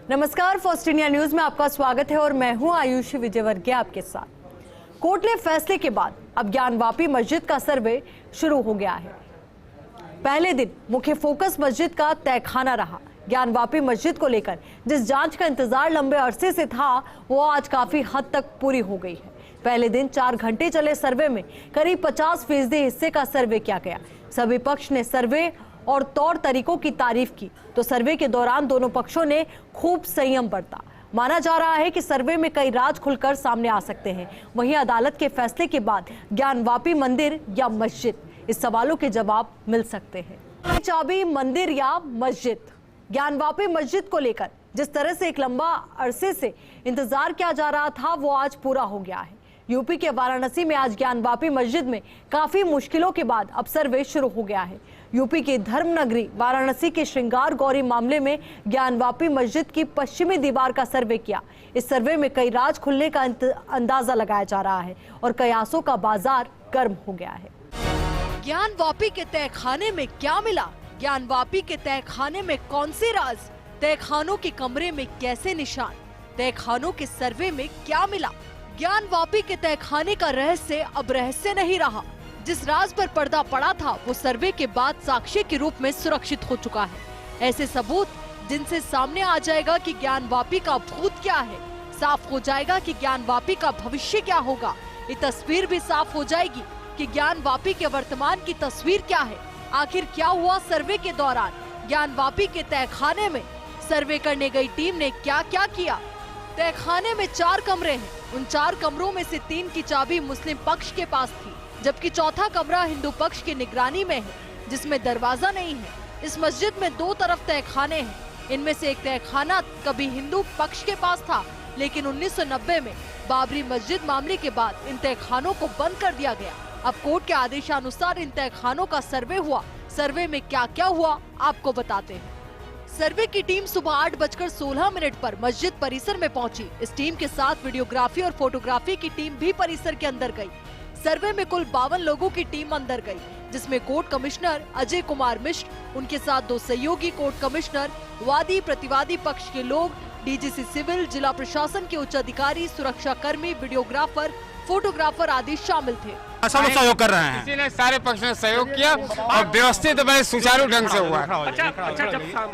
नमस्कार, first India news में आपका स्वागत है और मैं हूं आयुषी विजयवर्गीय आपके साथ। कोर्ट ने फैसले के बाद अब ज्ञानवापी मस्जिद का सर्वे शुरू हो गया है। पहले दिन मुख्य फोकस मस्जिद का तहखाना रहा। ज्ञानवापी मस्जिद को लेकर जिस जांच का इंतजार लंबे अरसे से था, वो आज काफी हद तक पूरी हो गई है। पहले दिन 4 घंटे चले सर्वे में करीब 50% हिस्से का सर्वे किया गया। सभी पक्ष ने सर्वे और तौर तरीकों की तारीफ की, तो सर्वे के दौरान दोनों पक्षों ने खूब संयम बरता। माना जा रहा है कि सर्वे में कई राज खुलकर सामने आ सकते हैं। वहीं अदालत के फैसले के बाद ज्ञानवापी मंदिर या मस्जिद, इस सवालों के जवाब मिल सकते हैं। चाबी मंदिर या मस्जिद? ज्ञानवापी मस्जिद को लेकर जिस तरह से एक लंबा अरसे से इंतजार किया जा रहा था, वो आज पूरा हो गया है। यूपी के वाराणसी में आज ज्ञानवापी मस्जिद में काफी मुश्किलों के बाद अब सर्वे शुरू हो गया है। यूपी की धर्म नगरी वाराणसी के श्रृंगार गौरी मामले में ज्ञानवापी मस्जिद की पश्चिमी दीवार का सर्वे किया। इस सर्वे में कई राज खुलने का अंदाजा लगाया जा रहा है और कयासों का बाजार गर्म हो गया है। ज्ञानवापी के तहखाने में क्या मिला? ज्ञानवापी के तहखाने में कौन से राज? तहखानों के कमरे में कैसे निशान? तहखानों के सर्वे में क्या मिला? ज्ञानवापी के तहखाने का रहस्य अब रहस्य नहीं रहा। जिस राज पर पर्दा पड़ा था, वो सर्वे के बाद साक्ष्य के रूप में सुरक्षित हो चुका है। ऐसे सबूत जिनसे सामने आ जाएगा कि ज्ञानवापी का भूत क्या है, साफ हो जाएगा कि ज्ञानवापी का भविष्य क्या होगा। ये तस्वीर भी साफ हो जाएगी कि ज्ञानवापी के वर्तमान की तस्वीर क्या है। आखिर क्या हुआ सर्वे के दौरान? ज्ञानवापी के तहखाने में सर्वे करने गई टीम ने क्या क्या किया? तहखाने में 4 कमरे हैं। उन 4 कमरों में से 3 की चाबी मुस्लिम पक्ष के पास थी, जबकि चौथा कमरा हिंदू पक्ष की निगरानी में है, जिसमें दरवाजा नहीं है। इस मस्जिद में 2 तरफ तहखाने हैं। इनमें से एक तहखाना कभी हिंदू पक्ष के पास था, लेकिन 1990 में बाबरी मस्जिद मामले के बाद इन तहखानों को बंद कर दिया गया। अब कोर्ट के आदेशानुसार इन तहखानों का सर्वे हुआ। सर्वे में क्या क्या हुआ, आपको बताते हैं। सर्वे की टीम सुबह 8:16 पर मस्जिद परिसर में पहुंची। इस टीम के साथ वीडियोग्राफी और फोटोग्राफी की टीम भी परिसर के अंदर गई। सर्वे में कुल 52 लोगों की टीम अंदर गई, जिसमें कोर्ट कमिश्नर अजय कुमार मिश्र, उनके साथ 2 सहयोगी कोर्ट कमिश्नर, वादी प्रतिवादी पक्ष के लोग, डीजीसी सिविल, जिला प्रशासन के उच्च अधिकारी, सुरक्षा कर्मी, वीडियोग्राफर, फोटोग्राफर आदि शामिल थे। सब लोग सहयोग कर रहे हैं। इसी ने सारे पक्ष ने सहयोग किया और व्यवस्थित बड़े सुचारू ढंग से हुआ।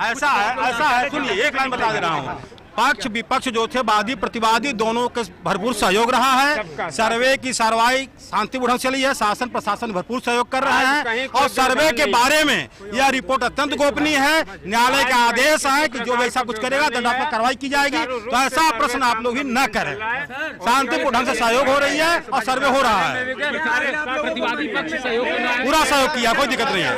ऐसा है सुनिए, एक लाइन बता दे रहा हूँ। पक्ष विपक्ष जो थे, वादी प्रतिवादी, दोनों के भरपूर सहयोग रहा है। सर्वे की कार्रवाई शांतिपूर्ण ढंग से चली है। शासन प्रशासन भरपूर सहयोग कर रहे हैं और सर्वे के बारे में यह रिपोर्ट अत्यंत गोपनीय है। न्यायालय का आदेश है कि जो वैसा कुछ करेगा दंडात्मक कार्रवाई की जाएगी। तो ऐसा प्रश्न आप लोग भी न करें। शांतिपूर्ण ढंग से सहयोग हो रही है और सर्वे हो रहा है। पूरा सहयोग किया, कोई दिक्कत नहीं है।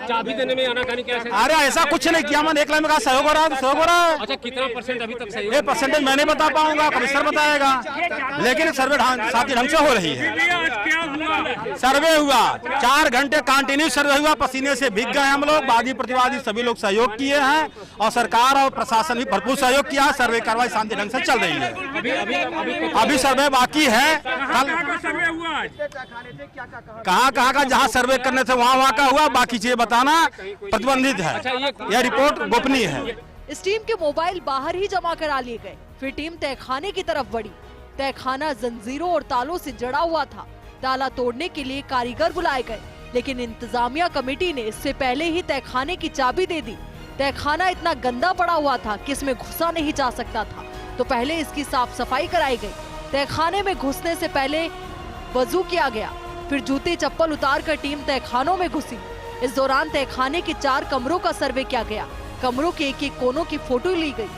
चाबी देने में आनाकानी कैसे? अरे ऐसा कुछ नहीं किया। मैंने एक लाइन में कहा सहयोग हो रहा है तो सहयोग हो रहा है। अच्छा, कितना % अभी तक सही? ये परसेंटेज मैं नहीं बता पाऊंगा, कमिश्नर बताएगा, लेकिन सर्वे साथी ढंग से हो रही है। सर्वे हुआ 4 घंटे कंटिन्यू सर्वे हुआ। पसीने से भीग गए हम लोग। वादी प्रतिवादी सभी लोग सहयोग किए हैं और सरकार और प्रशासन भी भरपूर सहयोग किया है। सर्वे कार्रवाई शांति ढंग से चल रही है। अभी सर्वे बाकी है। कहाँ का जहाँ सर्वे करने से वहाँ का हुआ, बाकी चीजें बताना प्रतिबंधित है। यह रिपोर्ट गोपनीय है। इस टीम के मोबाइल बाहर ही जमा करा लिए गए। फिर टीम तहखाने की तरफ बढ़ी। तहखाना जंजीरों और तालों से जड़ा हुआ था। ताला तोड़ने के लिए कारीगर बुलाए गए, लेकिन इंतजामिया कमेटी ने इससे पहले ही तहखाने की चाबी दे दी। तहखाना इतना गंदा पड़ा हुआ था कि इसमें घुसा नहीं जा सकता था, तो पहले इसकी साफ सफाई कराई गई। तहखाने में घुसने से पहले वजू किया गया, फिर जूते चप्पल उतार कर टीम तहखानों में घुसी। इस दौरान तहखाने के 4 कमरों का सर्वे किया गया। कमरों के एक कोनों की फोटो ली गई,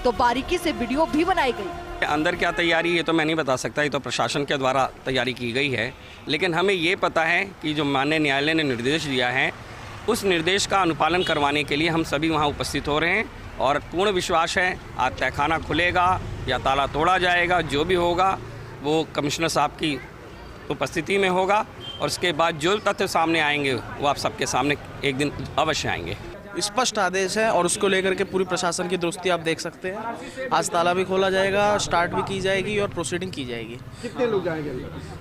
तो बारीकी से वीडियो भी बनाई गई। अंदर क्या तैयारी, ये तो मैं नहीं बता सकता। ये तो प्रशासन के द्वारा तैयारी की गई है, लेकिन हमें ये पता है कि जो माननीय न्यायालय ने निर्देश दिया है, उस निर्देश का अनुपालन करवाने के लिए हम सभी वहाँ उपस्थित हो रहे हैं और पूर्ण विश्वास है आज तहखाना खुलेगा या ताला तोड़ा जाएगा, जो भी होगा वो कमिश्नर साहब की उपस्थिति में होगा और उसके बाद जो तथ्य सामने आएंगे वो आप सबके सामने एक दिन अवश्य आएंगे। स्पष्ट आदेश है और उसको लेकर के पूरी प्रशासन की दुरुस्ती आप देख सकते हैं। आज ताला भी खोला जाएगा, स्टार्ट भी की जाएगी और प्रोसीडिंग की जाएगी। कितने लोग जाएंगे?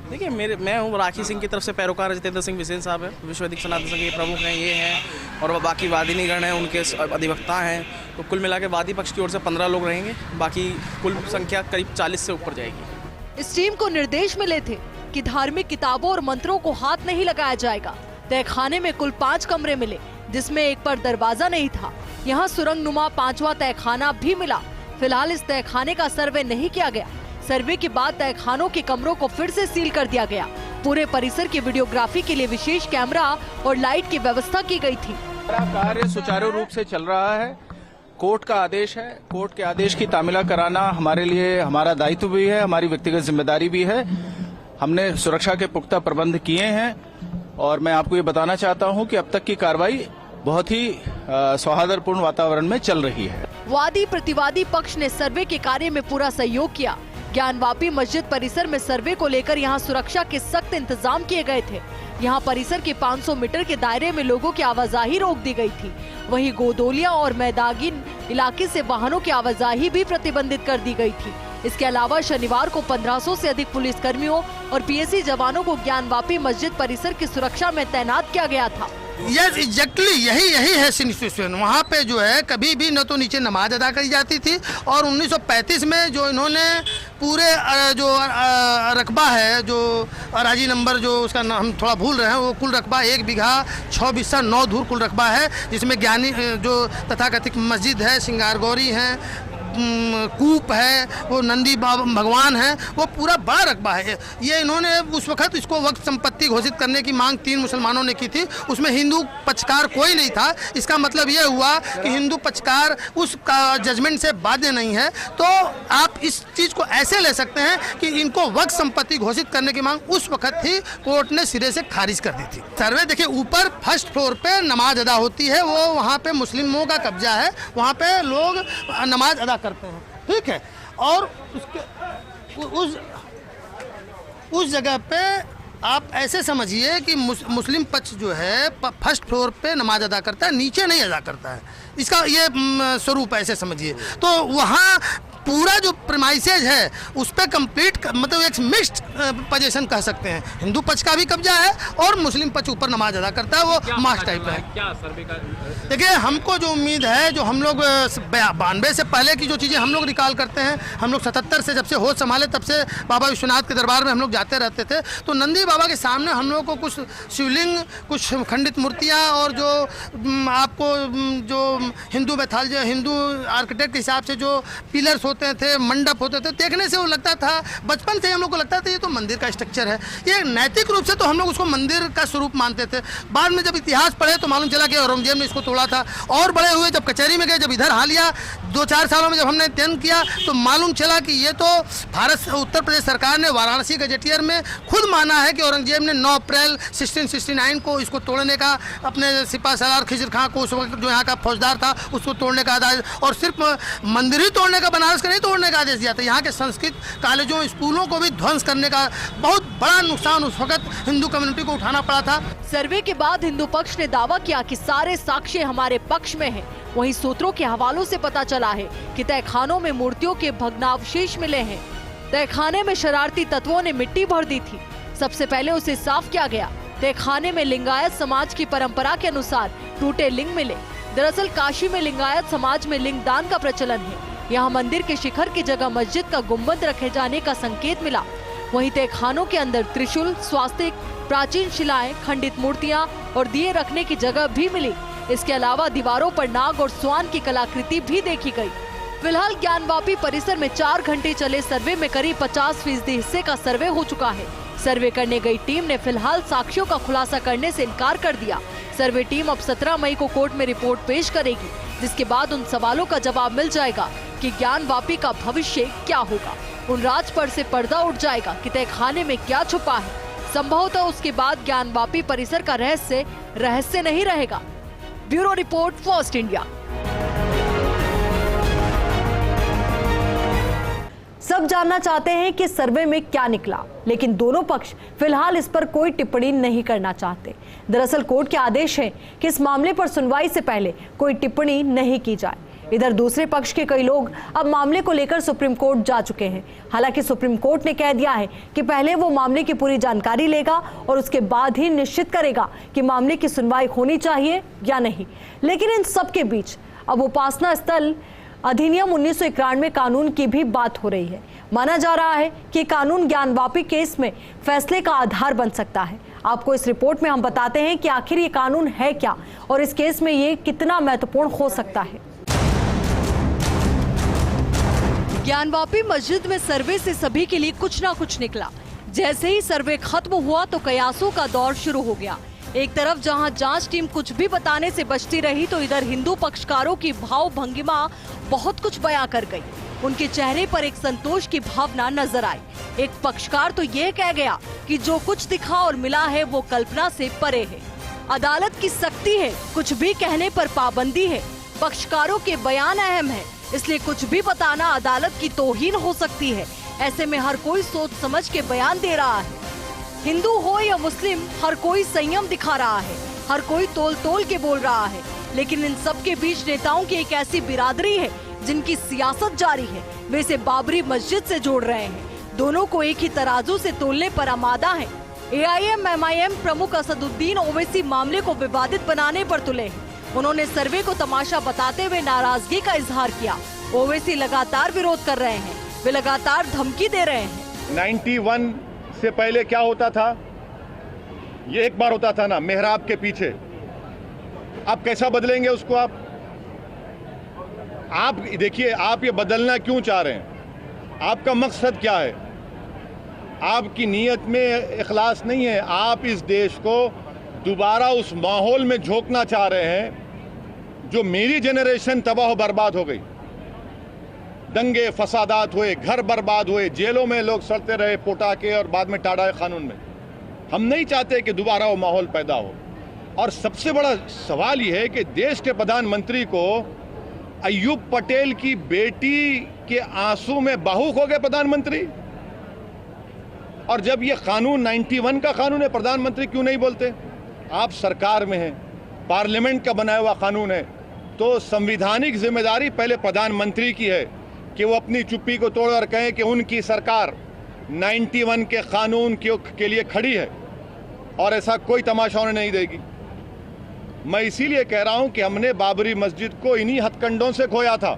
देखिए, मैं हूँ राखी सिंह की तरफ से पैरोकार जितेंद्र सिंह बिसेन साहब है, विश्व अधिक सनातन संघ के प्रमुख हैं, ये हैं, और बाकी वादिनीगण हैं, उनके अधिवक्ता हैं। तो कुल मिला के वादी पक्ष की ओर से 15 लोग रहेंगे, बाकी कुल संख्या करीब 40 से ऊपर जाएगी। इस टीम को निर्देश मिले थे कि धार्मिक किताबों और मंत्रों को हाथ नहीं लगाया जाएगा। तहखाने में कुल 5 कमरे मिले, जिसमें एक पर दरवाजा नहीं था। यहाँ सुरंग नुमा 5वां तहखाना भी मिला। फिलहाल इस तहखाने का सर्वे नहीं किया गया। सर्वे के बाद तहखानों के कमरों को फिर से सील कर दिया गया। पूरे परिसर की वीडियोग्राफी के लिए विशेष कैमरा और लाइट की व्यवस्था की गई थी। कार्य सुचारू रूप से चल रहा है। कोर्ट का आदेश है, कोर्ट के आदेश की तामीला कराना हमारे लिए हमारा दायित्व भी है, हमारी व्यक्तिगत जिम्मेदारी भी है। हमने सुरक्षा के पुख्ता प्रबंध किए हैं और मैं आपको ये बताना चाहता हूं कि अब तक की कार्रवाई बहुत ही सौहार्दपूर्ण वातावरण में चल रही है। वादी प्रतिवादी पक्ष ने सर्वे के कार्य में पूरा सहयोग किया। ज्ञानवापी मस्जिद परिसर में सर्वे को लेकर यहां सुरक्षा के सख्त इंतजाम किए गए थे। यहां परिसर के 500 मीटर के दायरे में लोगों की आवाजाही रोक दी गई थी। वहीं गोदोलिया और मैदागिन इलाके से वाहनों की आवाजाही भी प्रतिबंधित कर दी गई थी। इसके अलावा शनिवार को 1500 से अधिक पुलिस कर्मियों और पीएसी जवानों को ज्ञानवापी मस्जिद परिसर की सुरक्षा में तैनात किया गया था। यस एग्जैक्टली यही है सिचुएशन। वहाँ पे जो है कभी भी न तो नीचे नमाज अदा करी जाती थी और 1935 में जो इन्होंने पूरे जो रकबा है, जो अराजी नंबर जो उसका नाम हम थोड़ा भूल रहे हैं, वो कुल रकबा 1 बीघा 6 बिस्सा 9 धूर कुल रकबा है, जिसमें ज्ञानी जो तथाकथित मस्जिद है, सिंगार गौरी है, कूप है, वो नंदी भगवान है, वो पूरा बड़ा रकबा है। ये इन्होंने उस वक्त इसको वक्त संपत्ति घोषित करने की मांग 3 मुसलमानों ने की थी। उसमें हिंदू पक्षकार कोई नहीं था। इसका मतलब ये हुआ कि हिंदू पक्षकार उस जजमेंट से बाध्य नहीं है। तो आप इस चीज़ को ऐसे ले सकते हैं कि इनको वक्त संपत्ति घोषित करने की मांग उस वक्त ही कोर्ट ने सिरे से खारिज कर दी थी। सर्वे देखिए, ऊपर फर्स्ट फ्लोर पे नमाज अदा होती है, वो वहाँ पे मुस्लिमों का कब्जा है, वहाँ पे लोग नमाज अदा करते हैं, ठीक है। और उसके उस जगह पे आप ऐसे समझिए कि मुस्लिम पक्ष जो है फर्स्ट फ्लोर पे नमाज अदा करता है, नीचे नहीं अदा करता है। इसका ये स्वरूप ऐसे समझिए। तो वहाँ पूरा जो प्रेमाइसेज है उस पर कंप्लीट मतलब एक मिक्स्ड पोजीशन कह सकते हैं। हिंदू पक्ष का भी कब्जा है और मुस्लिम पक्ष ऊपर नमाज अदा करता है, वो मास टाइप है। क्या सर्वे का? देखिए, हमको जो उम्मीद है, जो हम लोग 92 से पहले की जो चीज़ें हम लोग रिकॉल करते हैं, हम लोग 77 से जब से होश संभाले तब से बाबा विश्वनाथ के दरबार में हम लोग जाते रहते थे। तो नंदी बाबा के सामने हम लोग को कुछ शिवलिंग, कुछ खंडित मूर्तियाँ और जो आपको जो हिंदू मैथोलॉजी, हिंदू आर्किटेक्ट के हिसाब से जो पिलर्स होते थे, मंडप होते थे, देखने से वो लगता था, बचपन से हम लोग को लगता था ये तो मंदिर का स्ट्रक्चर है। ये नैतिक रूप से तो हम लोग उसको मंदिर का स्वरूप मानते थे। बाद में जब इतिहास पढ़े तो मालूम चला कि औरंगजेब ने इसको तोड़ा था। और बड़े हुए जब कचहरी में गए, जब इधर हाल लिया 2-4 सालों में जब हमने अध्ययन किया तो मालूम चला कि ये तो भारत उत्तर प्रदेश सरकार ने वाराणसी गजेटियर में खुद माना है कि औरंगजेब ने 9 अप्रैल 1669 को इसको तोड़ने का, अपने सिपा सलार खिजर खां को उस वक्त जो यहाँ का फौजदार था उसको तोड़ने का आदेश, और सिर्फ मंदिर ही तोड़ने का, बनारस का नहीं तोड़ने का आदेश दिया था। यहाँ के संस्कृत कॉलेजों, स्कूलों को भी ध्वंस करने का बहुत बड़ा नुकसान उस वक्त हिंदू कम्युनिटी को उठाना पड़ा था। सर्वे के बाद हिंदू पक्ष ने दावा किया कि सारे साक्ष्य हमारे पक्ष में हैं। वहीं सूत्रों के हवालों से पता चला है कि तहखानों में मूर्तियों के भग्नावशेष मिले हैं। तहखाने में शरारती तत्वों ने मिट्टी भर दी थी। सबसे पहले उसे साफ किया गया। तहखाने में लिंगायत समाज की परंपरा के अनुसार टूटे लिंग मिले। दरअसल काशी में लिंगायत समाज में लिंग दान का प्रचलन है। यहाँ मंदिर के शिखर की जगह मस्जिद का गुंबद रखे जाने का संकेत मिला। वहीं तहखानों के अंदर त्रिशूल, स्वास्तिक, प्राचीन शिलाएं, खंडित मूर्तियां और दिए रखने की जगह भी मिली। इसके अलावा दीवारों पर नाग और स्वान की कलाकृति भी देखी गई। फिलहाल ज्ञानवापी परिसर में 4 घंटे चले सर्वे में करीब 50% हिस्से का सर्वे हो चुका है। सर्वे करने गई टीम ने फिलहाल साक्ष्यों का खुलासा करने से इनकार कर दिया। सर्वे टीम अब 17 मई को कोर्ट में रिपोर्ट पेश करेगी, जिसके बाद उन सवालों का जवाब मिल जाएगा कि ज्ञानवापी का भविष्य क्या होगा। उन राज पर से पर्दा उठ जाएगा कि तहखाने में क्या छुपा है। संभवतः उसके बाद ज्ञानवापी परिसर का रहस्य नहीं रहेगा। Bureau report, First India. सब जानना चाहते हैं कि सर्वे में क्या निकला, लेकिन दोनों पक्ष फिलहाल इस पर कोई टिप्पणी नहीं करना चाहते। दरअसल कोर्ट के आदेश है कि इस मामले पर सुनवाई से पहले कोई टिप्पणी नहीं की जाए। इधर दूसरे पक्ष के कई लोग अब मामले को लेकर सुप्रीम कोर्ट जा चुके हैं। हालांकि सुप्रीम कोर्ट ने कह दिया है कि पहले वो मामले की पूरी जानकारी लेगा और उसके बाद ही निश्चित करेगा कि मामले की सुनवाई होनी चाहिए या नहीं। लेकिन इन सब के बीच अब उपासना स्थल अधिनियम 1991 कानून की भी बात हो रही है। माना जा रहा है कि कानून ज्ञानवापी केस में फैसले का आधार बन सकता है। आपको इस रिपोर्ट में हम बताते हैं कि आखिर ये कानून है क्या और इस केस में ये कितना महत्वपूर्ण हो सकता है। ज्ञानवापी मस्जिद में सर्वे से सभी के लिए कुछ ना कुछ निकला। जैसे ही सर्वे खत्म हुआ तो कयासों का दौर शुरू हो गया। एक तरफ जहां जांच टीम कुछ भी बताने से बचती रही तो इधर हिंदू पक्षकारों की भाव भंगिमा बहुत कुछ बयां कर गई। उनके चेहरे पर एक संतोष की भावना नजर आई। एक पक्षकार तो ये कह गया कि जो कुछ दिखा और मिला है वो कल्पना से परे है। अदालत की सख्ती है, कुछ भी कहने पर पाबंदी है। पक्षकारों के बयान अहम है, इसलिए कुछ भी बताना अदालत की तौहीन हो सकती है। ऐसे में हर कोई सोच समझ के बयान दे रहा है। हिंदू हो या मुस्लिम, हर कोई संयम दिखा रहा है, हर कोई तोल तोल के बोल रहा है। लेकिन इन सब के बीच नेताओं की एक ऐसी बिरादरी है जिनकी सियासत जारी है। वे इसे बाबरी मस्जिद से जोड़ रहे हैं। दोनों को एक ही तराजू से तोलने पर आमादा है। AIM-MIM प्रमुख असदुद्दीन ओवैसी मामले को विवादित बनाने पर तुले हैं। उन्होंने सर्वे को तमाशा बताते हुए नाराजगी का इजहार किया। ओवैसी लगातार विरोध कर रहे हैं, वे लगातार धमकी दे रहे हैं। 91 से पहले क्या होता था? ये एक बार होता था ना, मेहराब के पीछे। आप कैसा बदलेंगे उसको? आप देखिए, आप ये बदलना क्यों चाह रहे हैं? आपका मकसद क्या है? आपकी नीयत में इखलास नहीं है। आप इस देश को दोबारा उस माहौल में झोंकना चाह रहे हैं जो मेरी जनरेशन तबाह बर्बाद हो गई। दंगे फसादात हुए, घर बर्बाद हुए, जेलों में लोग सड़ते रहे पोटाके और बाद में टाड़ा कानून में। हम नहीं चाहते कि दोबारा वो माहौल पैदा हो। और सबसे बड़ा सवाल ये है कि देश के प्रधानमंत्री को अय्यूब पटेल की बेटी के आंसू में बाहुक हो गए प्रधानमंत्री। और जब ये कानून 91 का कानून है, प्रधानमंत्री क्यों नहीं बोलते? आप सरकार में हैं, पार्लियामेंट का बनाया हुआ कानून है, तो संवैधानिक जिम्मेदारी पहले प्रधानमंत्री की है कि वो अपनी चुप्पी को तोड़कर कहें कि उनकी सरकार 91 के कानून के लिए खड़ी है और ऐसा कोई तमाशा होने नहीं देगी। मैं इसीलिए कह रहा हूं कि हमने बाबरी मस्जिद को इन्हीं हथकंडों से खोया था,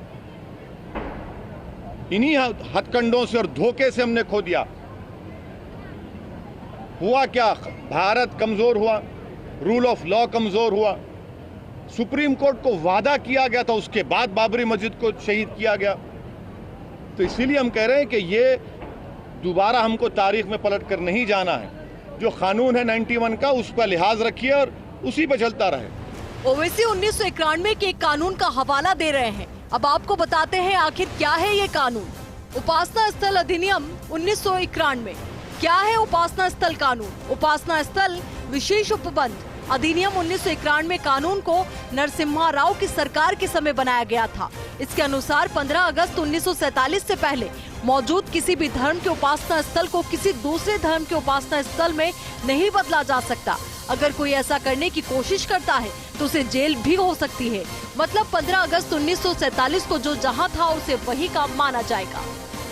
इन्हीं हथकंडों से और धोखे से हमने खो दिया। हुआ क्या? भारत कमजोर हुआ, रूल ऑफ लॉ कमजोर हुआ। सुप्रीम कोर्ट को वादा किया गया था, उसके बाद बाबरी मस्जिद को शहीद किया गया। तो इसीलिए हम कह रहे हैं कि ये दोबारा हमको तारीख में पलट कर नहीं जाना है। जो कानून है 91 का, उस पर लिहाज रखिए और उसी पर चलता रहे। ओवैसी 1991 के कानून का हवाला दे रहे हैं। अब आपको बताते हैं आखिर क्या है ये कानून। उपासना स्थल अधिनियम 1991। क्या है उपासना स्थल कानून? उपासना स्थल विशेष उपबंध अधिनियम 1991 कानून को नरसिम्हा राव की सरकार के समय बनाया गया था। इसके अनुसार 15 अगस्त 1947 से पहले मौजूद किसी भी धर्म के उपासना स्थल को किसी दूसरे धर्म के उपासना स्थल में नहीं बदला जा सकता। अगर कोई ऐसा करने की कोशिश करता है तो उसे जेल भी हो सकती है। मतलब 15 अगस्त 1947 को जो जहां था उसे वही का माना जाएगा।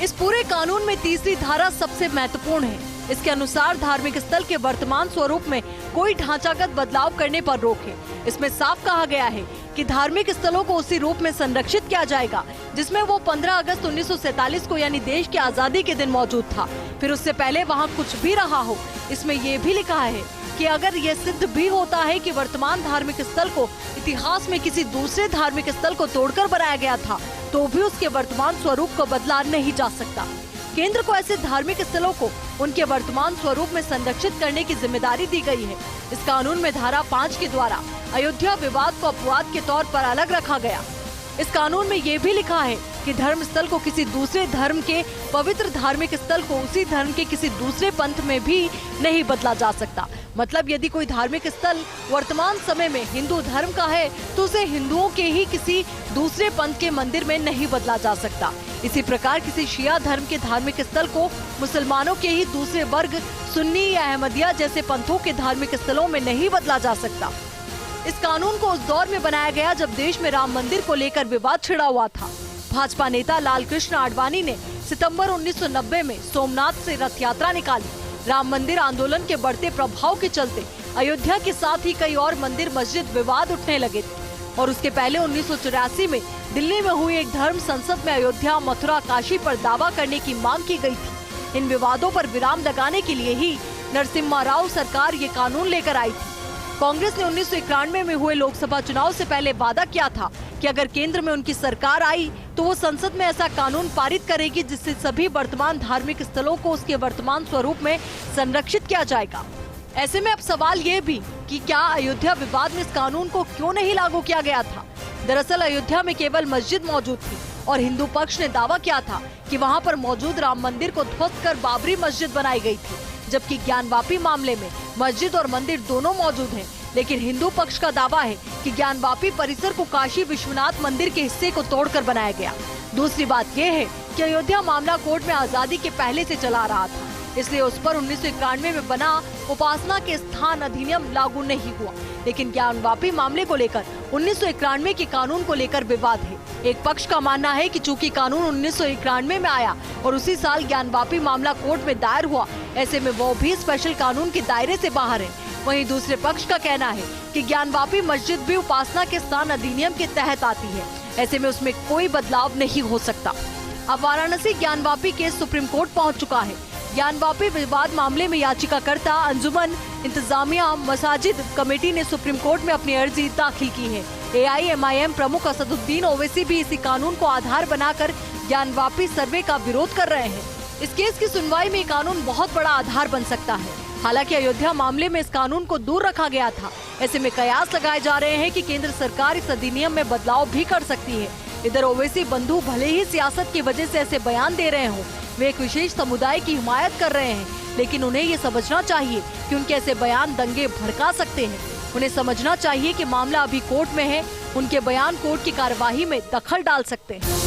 इस पूरे कानून में तीसरी धारा सबसे महत्वपूर्ण है। इसके अनुसार धार्मिक स्थल के वर्तमान स्वरूप में कोई ढांचागत बदलाव करने पर रोक है। इसमें साफ कहा गया है कि धार्मिक स्थलों को उसी रूप में संरक्षित किया जाएगा जिसमें वो 15 अगस्त 1947 को यानी देश की आजादी के दिन मौजूद था। फिर उससे पहले वहाँ कुछ भी रहा हो। इसमें ये भी लिखा है कि अगर ये सिद्ध भी होता है कि वर्तमान धार्मिक स्थल को इतिहास में किसी दूसरे धार्मिक स्थल को तोड़कर बनाया गया था तो भी उसके वर्तमान स्वरूप को बदला नहीं जा सकता। केंद्र को ऐसे धार्मिक स्थलों को उनके वर्तमान स्वरूप में संरक्षित करने की जिम्मेदारी दी गई है। इस कानून में धारा 5 के द्वारा अयोध्या विवाद को अपवाद के तौर पर अलग रखा गया। इस कानून में ये भी लिखा है कि धर्म स्थल को किसी दूसरे धर्म के पवित्र धार्मिक स्थल को उसी धर्म के किसी दूसरे पंथ में भी नहीं बदला जा सकता। मतलब यदि कोई धार्मिक स्थल वर्तमान समय में हिंदू धर्म का है तो उसे हिंदुओं के ही किसी दूसरे पंथ के मंदिर में नहीं बदला जा सकता। इसी प्रकार किसी शिया धर्म के धार्मिक स्थल को मुसलमानों के ही दूसरे वर्ग सुन्नी या अहमदिया जैसे पंथों के धार्मिक स्थलों में नहीं बदला जा सकता। इस कानून को उस दौर में बनाया गया जब देश में राम मंदिर को लेकर विवाद छिड़ा हुआ था। भाजपा नेता लाल कृष्ण आडवाणी ने सितंबर 1990 में सोमनाथ से रथ यात्रा निकाली। राम मंदिर आंदोलन के बढ़ते प्रभाव के चलते अयोध्या के साथ ही कई और मंदिर मस्जिद विवाद उठने लगे थे। और उसके पहले 1984 में दिल्ली में हुई एक धर्म संसद में अयोध्या, मथुरा, काशी पर दावा करने की मांग की गई थी। इन विवादों पर विराम लगाने के लिए ही नरसिम्हा राव सरकार ये कानून लेकर आई थी। कांग्रेस ने 1991 में हुए लोकसभा चुनाव से पहले वादा किया था कि अगर केंद्र में उनकी सरकार आई तो वो संसद में ऐसा कानून पारित करेगी जिससे सभी वर्तमान धार्मिक स्थलों को उसके वर्तमान स्वरूप में संरक्षित किया जाएगा। ऐसे में अब सवाल ये भी कि क्या अयोध्या विवाद में इस कानून को क्यों नहीं लागू किया गया था। दरअसल अयोध्या में केवल मस्जिद मौजूद थी और हिंदू पक्ष ने दावा किया था कि वहाँ पर मौजूद राम मंदिर को ध्वस्त कर बाबरी मस्जिद बनाई गई थी, जबकि ज्ञानवापी मामले में मस्जिद और मंदिर दोनों मौजूद हैं। लेकिन हिंदू पक्ष का दावा है कि ज्ञानवापी परिसर को काशी विश्वनाथ मंदिर के हिस्से को तोड़कर बनाया गया। दूसरी बात यह है कि अयोध्या मामला कोर्ट में आजादी के पहले से चला रहा था, इसलिए उस पर 1991 में बना उपासना के स्थान अधिनियम लागू नहीं हुआ। लेकिन ज्ञानवापी मामले को लेकर 1991 के कानून को लेकर विवाद है। एक पक्ष का मानना है कि चूंकि कानून 1991 में आया और उसी साल ज्ञानवापी मामला कोर्ट में दायर हुआ, ऐसे में वो भी स्पेशल कानून के दायरे से बाहर है। वहीं दूसरे पक्ष का कहना है कि ज्ञानवापी मस्जिद भी उपासना के स्थान अधिनियम के तहत आती है, ऐसे में उसमें कोई बदलाव नहीं हो सकता। अब Varanasi Gyanvapi case supreme court पहुंच चुका है। ज्ञानवापी विवाद मामले में याचिकाकर्ता अंजुमन इंतजामिया मसाजिद कमेटी ने सुप्रीम कोर्ट में अपनी अर्जी दाखिल की है। AIMIM प्रमुख असदुद्दीन ओवैसी भी इसी कानून को आधार बनाकर ज्ञानवापी सर्वे का विरोध कर रहे हैं। इस केस की सुनवाई में कानून बहुत बड़ा आधार बन सकता है। हालांकि अयोध्या मामले में इस कानून को दूर रखा गया था। ऐसे में कयास लगाए जा रहे हैं कि केंद्र सरकार इस अधिनियम में बदलाव भी कर सकती है। इधर ओवैसी बंधु भले ही सियासत की वजह से ऐसे बयान दे रहे हों, वे एक विशेष समुदाय की हिमायत कर रहे हैं, लेकिन उन्हें ये समझना चाहिए कि उनके ऐसे बयान दंगे भड़का सकते हैं। उन्हें समझना चाहिए कि मामला अभी कोर्ट में है, उनके बयान कोर्ट की कार्यवाही में दखल डाल सकते हैं।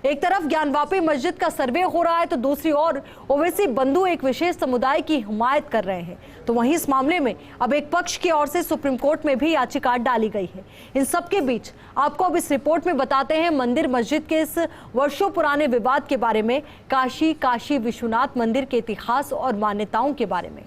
एक तरफ ज्ञानवापी मस्जिद का सर्वे हो रहा है तो दूसरी ओर ओवैसी बंधु एक विशेष समुदाय की हिमायत कर रहे हैं। तो वहीं इस मामले में अब एक पक्ष की ओर से सुप्रीम कोर्ट में भी याचिका डाली गई है। इन सब के बीच आपको अब इस रिपोर्ट में बताते हैं मंदिर मस्जिद के इस वर्षों पुराने विवाद के बारे में, काशी विश्वनाथ मंदिर के इतिहास और मान्यताओं के बारे में।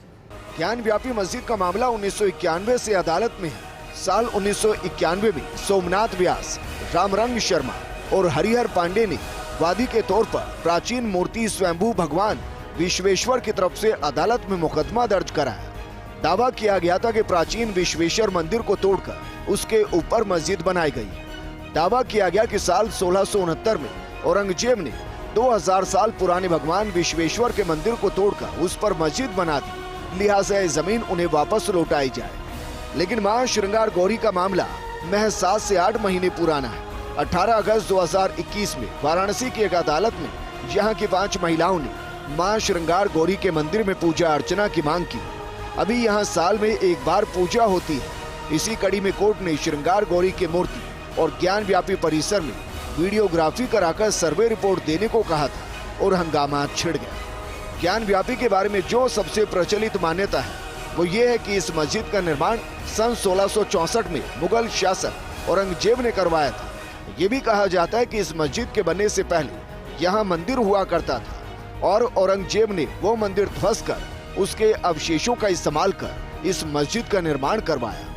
ज्ञानवापी मस्जिद का मामला 1991 से अदालत में है। साल 1991 में सोमनाथ व्यास, रामरंग शर्मा और हरिहर पांडे ने वादी के तौर पर प्राचीन मूर्ति स्वयंभू भगवान विश्वेश्वर की तरफ से अदालत में मुकदमा दर्ज कराया। दावा किया गया था कि प्राचीन विश्वेश्वर मंदिर को तोड़कर उसके ऊपर मस्जिद बनाई गई। दावा किया गया कि साल 1669 में औरंगजेब ने 2000 साल पुराने भगवान विश्वेश्वर के मंदिर को तोड़कर उस पर मस्जिद बना दी, लिहाजा ये जमीन उन्हें वापस लौटाई जाए। लेकिन मां श्रृंगार गौरी का मामला महज 7 से 8 महीने पुराना है। 18 अगस्त 2021 में वाराणसी की एक अदालत में यहाँ की 5 महिलाओं ने मां श्रृंगार गौरी के मंदिर में पूजा अर्चना की मांग की। अभी यहाँ साल में एक बार पूजा होती है। इसी कड़ी में कोर्ट ने श्रृंगार गौरी की मूर्ति और ज्ञानवापी परिसर में वीडियोग्राफी कराकर सर्वे रिपोर्ट देने को कहा था और हंगामा छिड़ गया। ज्ञानवापी के बारे में जो सबसे प्रचलित मान्यता है वो ये है कि इस मस्जिद का निर्माण सन 1664 में मुगल शासक औरंगजेब ने करवाया था। ये भी कहा जाता है कि इस मस्जिद के बनने से पहले यहाँ मंदिर हुआ करता था और औरंगजेब ने वो मंदिर ध्वस्त कर उसके अवशेषों का इस्तेमाल कर इस मस्जिद का निर्माण करवाया।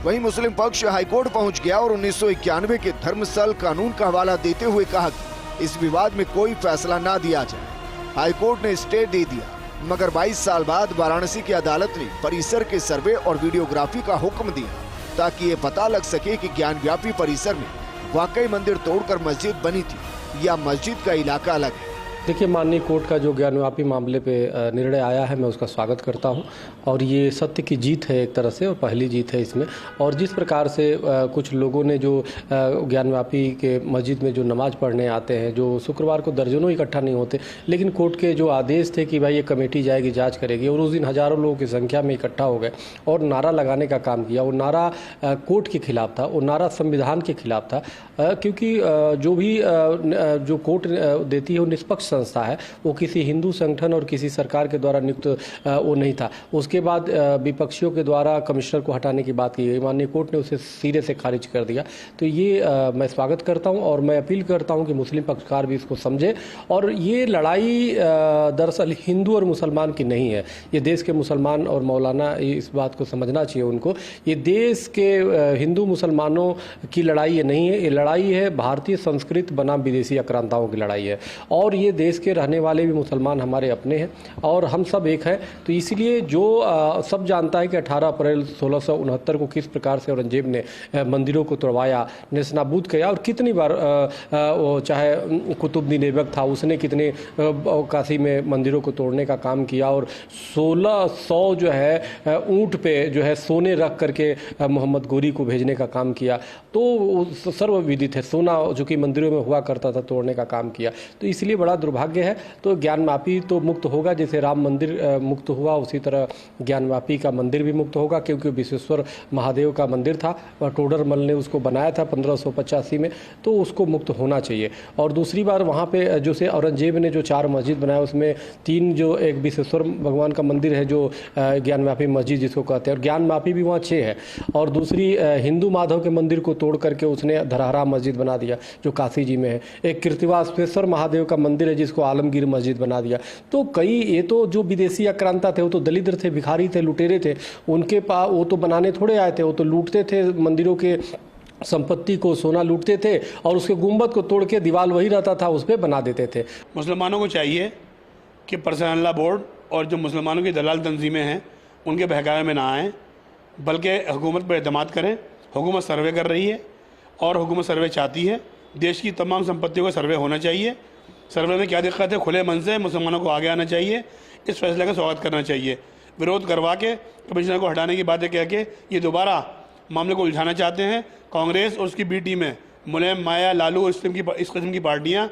वहीं मुस्लिम पक्ष हाईकोर्ट पहुंच गया और 1991 के धर्मस्थल कानून का हवाला देते हुए कहा कि इस विवाद में कोई फैसला ना दिया जाए। हाईकोर्ट ने स्टे दे दिया, मगर 22 साल बाद वाराणसी की अदालत ने परिसर के सर्वे और वीडियोग्राफी का हुक्म दिया ताकि ये पता लग सके कि ज्ञानवापी परिसर में वाकई मंदिर तोड़कर मस्जिद बनी थी या मस्जिद का इलाका अलग है। देखिए, माननीय कोर्ट का जो ज्ञानवापी मामले पे निर्णय आया है, मैं उसका स्वागत करता हूं और ये सत्य की जीत है एक तरह से और पहली जीत है इसमें। और जिस प्रकार से कुछ लोगों ने जो ज्ञानवापी के मस्जिद में जो नमाज पढ़ने आते हैं, जो शुक्रवार को दर्जनों इकट्ठा नहीं होते, लेकिन कोर्ट के जो आदेश थे कि भाई ये कमेटी जाएगी, जाँच करेगी, और उस दिन हज़ारों लोगों की संख्या में इकट्ठा हो गए और नारा लगाने का काम किया। वो नारा कोर्ट के खिलाफ था, वो नारा संविधान के खिलाफ था, क्योंकि जो भी जो कोर्ट देती है वो निष्पक्ष संस्था है, वो किसी हिंदू संगठन और किसी सरकार के द्वारा नियुक्त वो नहीं था। उसके बाद विपक्षियों के द्वारा कमिश्नर को हटाने की बात की गई, माननीय कोर्ट ने उसे सिरे से खारिज कर दिया। तो ये मैं स्वागत करता हूँ और मैं अपील करता हूँ कि मुस्लिम पक्षकार भी इसको समझे। और ये लड़ाई दरअसल हिंदू और मुसलमान की नहीं है, ये देश के मुसलमान और मौलाना इस बात को समझना चाहिए उनको। ये देश के हिंदू मुसलमानों की लड़ाई ये नहीं है, ये लड़ाई है भारतीय संस्कृति बनाम विदेशी आक्रांताओं की लड़ाई है। और ये देश के रहने वाले भी मुसलमान हमारे अपने हैं और हम सब एक हैं। तो इसलिए जो सब जानता है कि 18 अप्रैल 1669 को किस प्रकार से औरंगजेब ने मंदिरों को तोड़वाया, नेस्तनाबूद किया, और कितनी बार वो चाहे कुतुबुद्दीन ऐबक था, उसने कितने काशी में मंदिरों को तोड़ने का काम किया, और 1600 जो है ऊँट पे जो है सोने रख करके मोहम्मद गोरी को भेजने का काम किया। तो सर्वविदित है, सोना जो कि मंदिरों में हुआ करता था तोड़ने का काम किया। तो इसलिए बड़ा दुर्भाग्य है। तो ज्ञानवापी तो मुक्त होगा, जैसे राम मंदिर मुक्त हुआ उसी तरह ज्ञानवापी का मंदिर भी मुक्त होगा, क्योंकि विश्वेश्वर महादेव का मंदिर था, टोडरमल ने उसको बनाया था 1585 में, तो उसको मुक्त होना चाहिए। और दूसरी बार वहाँ पे जो से औरंगजेब ने जो 4 मस्जिद बनाया, उसमें 3 जो एक विश्वेश्वर भगवान का मंदिर है जो ज्ञानवापी मस्जिद जिसको कहते हैं, और ज्ञानवापी भी वहाँ 6 है, और दूसरी हिंदू माधव के मंदिर को तोड़ करके उसने धरहरा मस्जिद बना दिया जो काशी जी में है। एक कीर्तिवासेश्वर महादेव का मंदिर है जिसको आलमगीर मस्जिद बना दिया। तो कई ये तो जो विदेशी आक्रांता थे वो तो दलित थे, भिखारी थे, लुटेरे थे, उनके पास वो तो बनाने थोड़े आए थे, वो तो लूटते थे मंदिरों के संपत्ति को, सोना लूटते थे और उसके गुंबद को तोड़ के दीवार वही रहता था उस पर बना देते थे। मुसलमानों को चाहिए कि पर्सनल लॉ बोर्ड और जो मुसलमानों की दलाल तंजीमें हैं उनके बहकावे में ना आएँ, बल्कि हुकूमत पर एतमाद करें। हुकूमत सर्वे कर रही है और हुकूमत सर्वे चाहती है, देश की तमाम संपत्तियों का सर्वे होना चाहिए। सर्वे में क्या दिक्कत है, खुले मन से मुसलमानों को आगे आना चाहिए, इस फैसले का स्वागत करना चाहिए। विरोध करवा के कमिश्नर को हटाने की बातें कह के ये दोबारा मामले को उलझाना चाहते हैं। कांग्रेस और उसकी बी टीम में मुलायम, माया, लालू और इस किस्म की पार्टियाँ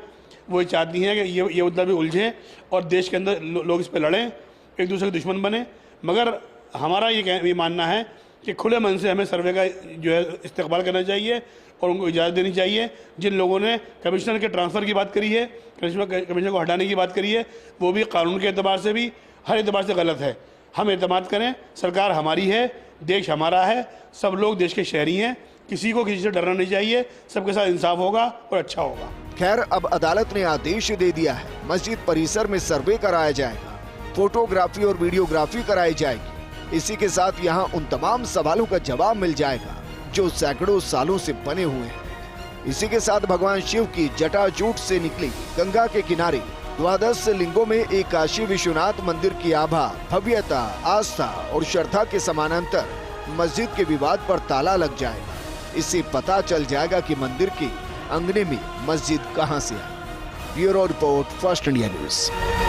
वो चाहती हैं कि ये मुद्दा भी उलझे और देश के अंदर लोग इस पर लड़ें, एक दूसरे के दुश्मन बने। मगर हमारा ये मानना है कि खुले मन से हमें सर्वे का जो है इस्तेकबाल करना चाहिए और उनको इजाज़त देनी चाहिए। जिन लोगों ने कमिश्नर के ट्रांसफ़र की बात करी है, कमिश्नर को हटाने की बात करी है, वो भी कानून के एतबार से भी हर एतबार से गलत है। हम एतमाद करें, सरकार हमारी है, देश हमारा है, सब लोग देश के शहरी हैं, किसी को किसी से डरना नहीं चाहिए, सबके साथ इंसाफ होगा और अच्छा होगा। खैर, अब अदालत ने आदेश दे दिया है, मस्जिद परिसर में सर्वे कराया जाएगा, फोटोग्राफी और वीडियोग्राफी कराई जाएगी। इसी के साथ यहाँ उन तमाम सवालों का जवाब मिल जाएगा जो सैकड़ों सालों से बने हुए हैं। इसी के साथ भगवान शिव की जटाजूट से निकली गंगा के किनारे 12 लिंगों में एक काशी विश्वनाथ मंदिर की आभा, भव्यता, आस्था और श्रद्धा के समानांतर मस्जिद के विवाद पर ताला लग जाएगा। इससे पता चल जाएगा कि मंदिर के अंगने में मस्जिद कहां से आई। Bureau report, First India news.